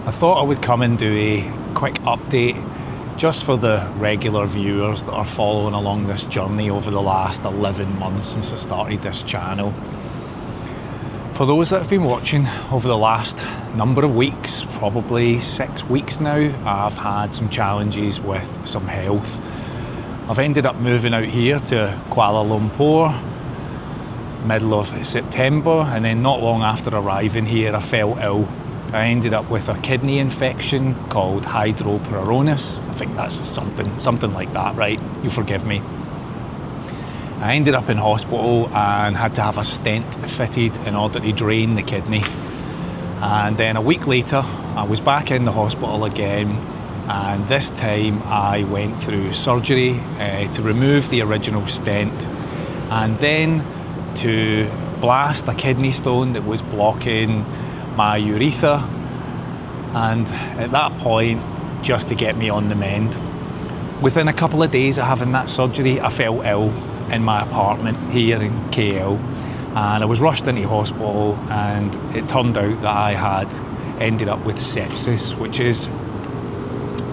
I thought I would come and do a quick update just for the regular viewers that are following along this journey over the last 11 months since I started this channel. For those that have been watching over the last number of weeks, probably 6 weeks now, I've had some challenges with some health. I've ended up moving out here to Kuala Lumpur, middle of September, and then not long after arriving here I fell ill. I ended up with a kidney infection called hydroperonis. I think that's something like that, right? You forgive me. I ended up in hospital and had to have a stent fitted in order to drain the kidney. And then a week later, I was back in the hospital again, and this time I went through surgery to remove the original stent and then to blast a kidney stone that was blocking my urethra, and at that point, just to get me on the mend. Within a couple of days of having that surgery, I fell ill in my apartment here in KL, and I was rushed into hospital, and it turned out that I had ended up with sepsis, which is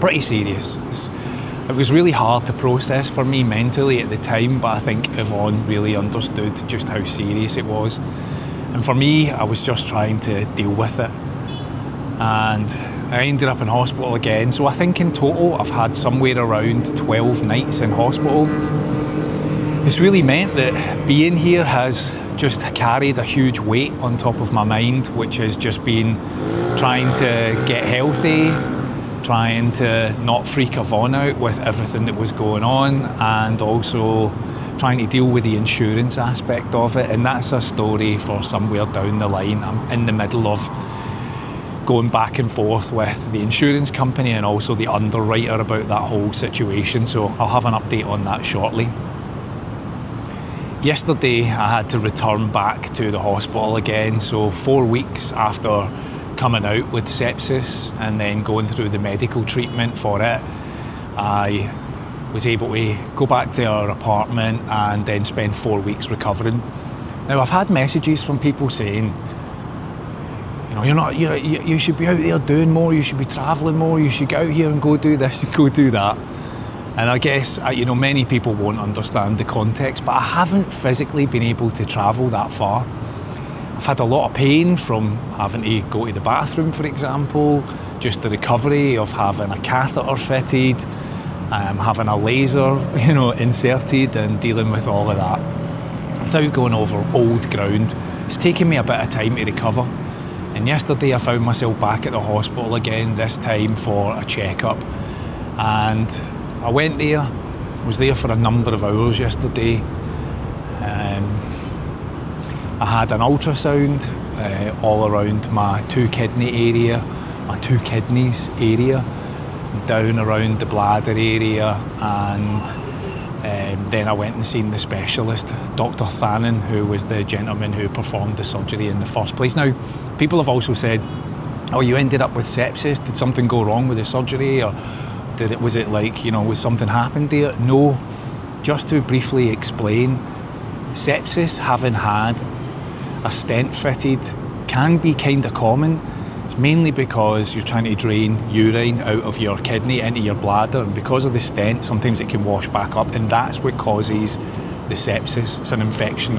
pretty serious. It was really hard to process for me mentally at the time, but I think Yvonne really understood just how serious it was. And for me, I was just trying to deal with it. And I ended up in hospital again. So I think in total, I've had somewhere around 12 nights in hospital. It's really meant that being here has just carried a huge weight on top of my mind, which has just been trying to get healthy, trying to not freak Yvonne out with everything that was going on, and also trying to deal with the insurance aspect of it. And that's a story for somewhere down the line. I'm in the middle of going back and forth with the insurance company and also the underwriter about that whole situation, so I'll have an update on that shortly. Yesterday I had to return back to the hospital again, so 4 weeks after coming out with sepsis and then going through the medical treatment for it, I was able to go back to our apartment and then spend 4 weeks recovering. Now, I've had messages from people saying, you should be out there doing more, you should be travelling more, you should get out here and go do this and go do that. And I guess, many people won't understand the context, but I haven't physically been able to travel that far. I've had a lot of pain from having to go to the bathroom, for example, just the recovery of having a catheter fitted, having a laser, inserted, and dealing with all of that without going over old ground. It's taken me a bit of time to recover. And yesterday I found myself back at the hospital again, this time for a checkup. And I went there, was there for a number of hours yesterday. I had an ultrasound all around my two kidneys area, down around the bladder area, and then I went and seen the specialist, Dr. Thanon, who was the gentleman who performed the surgery in the first place. Now, people have also said, oh, you ended up with sepsis, did something go wrong with the surgery, or was something happened there? No, just to briefly explain, sepsis, having had a stent fitted, can be kind of common. It's mainly because you're trying to drain urine out of your kidney into your bladder, and because of the stent, sometimes it can wash back up, and that's what causes the sepsis. It's an infection,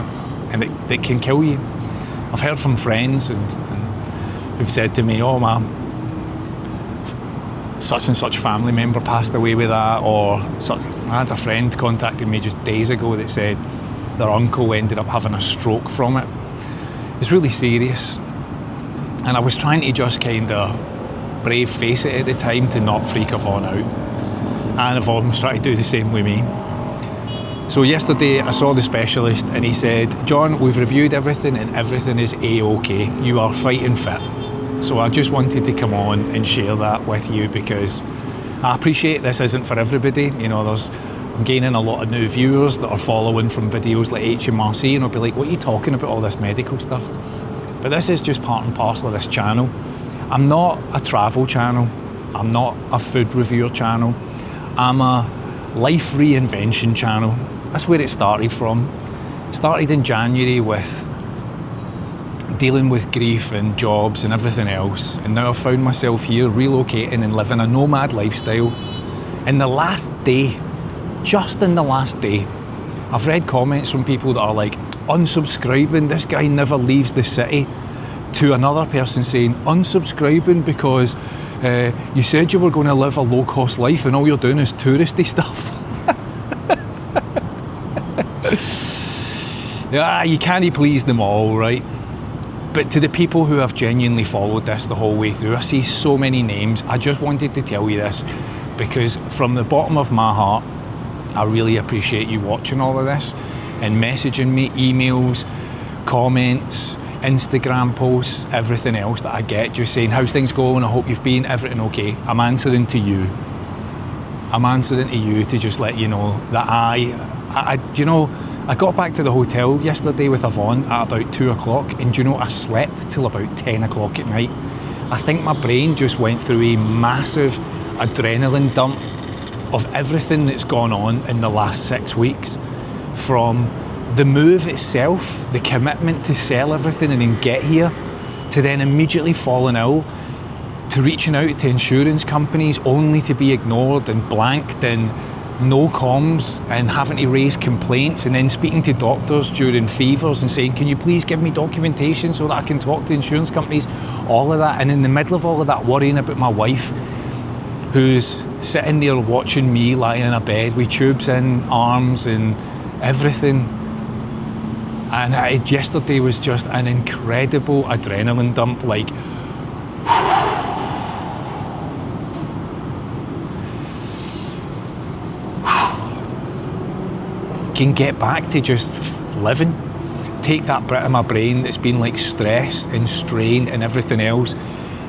and it can kill you. I've heard from friends who've said to me, oh, my such and such family member passed away with that, or I had a friend contacted me just days ago that said their uncle ended up having a stroke from it. It's really serious. And I was trying to just kind of brave face it at the time to not freak Yvonne out. And Yvonne was trying to do the same with me. So yesterday I saw the specialist and he said, John, we've reviewed everything and everything is A-OK. You are fighting fit. So I just wanted to come on and share that with you, because I appreciate this isn't for everybody. I'm gaining a lot of new viewers that are following from videos like HMRC, and I'll be like, what are you talking about, all this medical stuff? But this is just part and parcel of this channel. I'm not a travel channel. I'm not a food reviewer channel. I'm a life reinvention channel. That's where it started from. Started in January with dealing with grief and jobs and everything else, and now I've found myself here relocating and living a nomad lifestyle. In the last day, just in the last day, I've read comments from people that are like, unsubscribing, this guy never leaves the city, to another person saying, unsubscribing because you said you were going to live a low-cost life and all you're doing is touristy stuff. Yeah, you can't please them all, right? But to the people who have genuinely followed this the whole way through, I see so many names. I just wanted to tell you this because from the bottom of my heart, I really appreciate you watching all of this and messaging me, emails, comments, Instagram posts, everything else that I get, just saying, how's things going? I hope you've been, everything okay. I'm answering to you. I'm answering to you to just let you know that I got back to the hotel yesterday with Yvonne at about 2 o'clock, and I slept till about 10 o'clock at night. I think my brain just went through a massive adrenaline dump of everything that's gone on in the last 6 weeks. From the move itself, the commitment to sell everything and then get here, to then immediately falling ill, to reaching out to insurance companies only to be ignored and blanked and no comms, and having to raise complaints, and then speaking to doctors during fevers and saying, can you please give me documentation so that I can talk to insurance companies, all of that. And in the middle of all of that, worrying about my wife, who's sitting there watching me lying in a bed with tubes in arms and everything. And yesterday was just an incredible adrenaline dump, like, can get back to just living, take that bit of my brain that's been like stress and strain and everything else,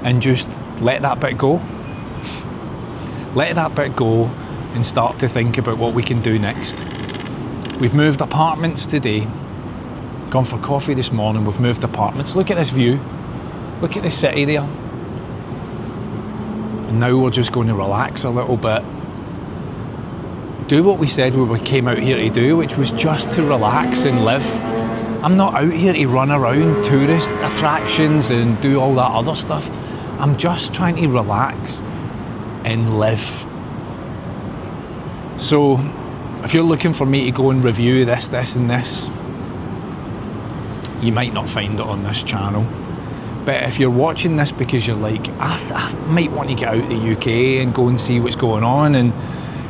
and just let that bit go. Let that bit go and start to think about what we can do next. We've moved apartments today, gone for coffee this morning, we've moved apartments. Look at this view, look at the city there. And now we're just going to relax a little bit, do what we said we came out here to do, which was just to relax and live. I'm not out here to run around tourist attractions and do all that other stuff. I'm just trying to relax and live. So if you're looking for me to go and review this and this, you might not find it on this channel. But if you're watching this because you're like, I might want to get out of the UK and go and see what's going on, and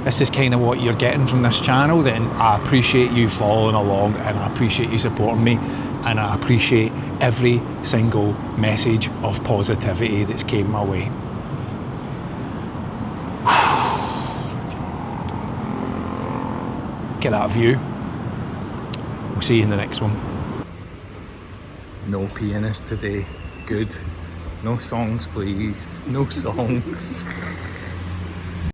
this is kind of what you're getting from this channel, then I appreciate you following along, and I appreciate you supporting me, and I appreciate every single message of positivity that's came my way. Get that view. We'll see you in the next one. No pianist today. Good. No songs, please. No songs.